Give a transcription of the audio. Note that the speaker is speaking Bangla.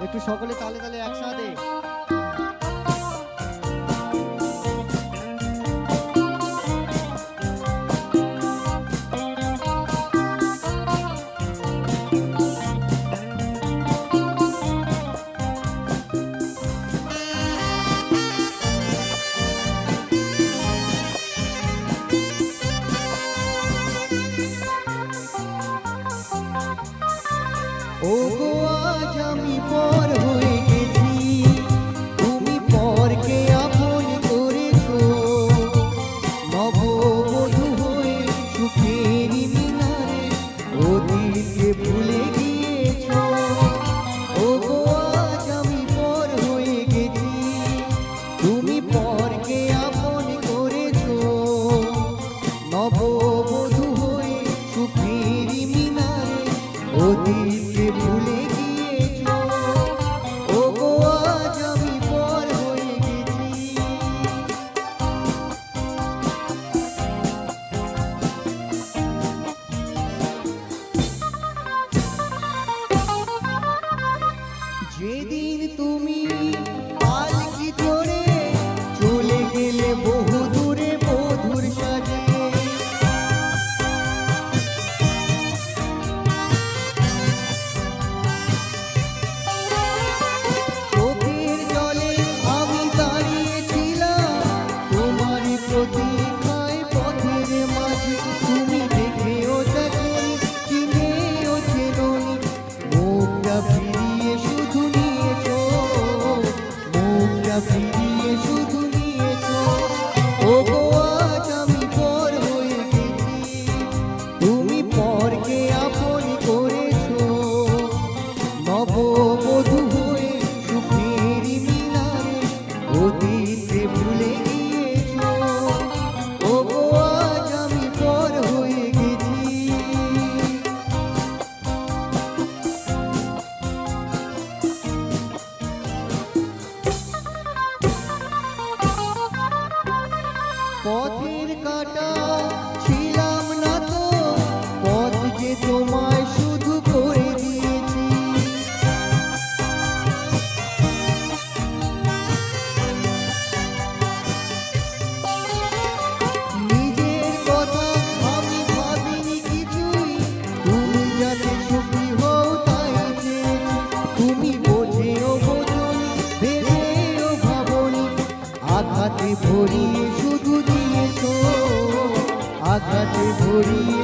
একটু সকলে তালে তালে একসাথে। ও গো আজ আমি পর হয়ে গেছি, তুমি পরকে আপন করেছো, নববধূ হয়ে সুখের মিনারে অতীতকে ভুলে গিয়েছো। ও গো আজ আমি পর হয়ে গেছি, তুমি পরকে আপন করেছো, নববধূ হয়ে সুখের মিনারে অতীতকে ভুলে গিয়েছো। ও গো আজ আমি পর হয়ে গেছি। যেদিন তুমি পালকি চড়ে চলে গেলে বহু দূরে মধুর সাজে, চোখের জলে আমি দাঁড়িয়েছিলাম তোমারই প্রতীক্ষায় পথের মাঝে। তুমি দেখেও দেখোনি, চিনেও চেনোনি, মুখটা ফিরিয়ে শুধু নিয়েছো, মুখটা ফিরিয়ে শুধু নিয়েছো। ও গো আজ আমি পর হয়ে গেছি, তুমি পরকে আপন করেছো, নববধূ হয়ে সুখের মিনারে অতীতকে ভুলে গিয়েছো। ও গো আজ আমি পর হয়ে গেছি। পথের কাঁটা ছিলাম না তো, পথ যে তোমায় শুধু করে দিয়েছি। নিজের কথা আমি ভাবিনি কিছুই, তুমি যাতে সুখী হও তাই চেয়েছি। তুমি বোঝেও বোঝনি, ভেবেও ভাবনি, আঘাতে ভরিয়ে শুধু দিয়েছো, আঘাতে ভরিয়ে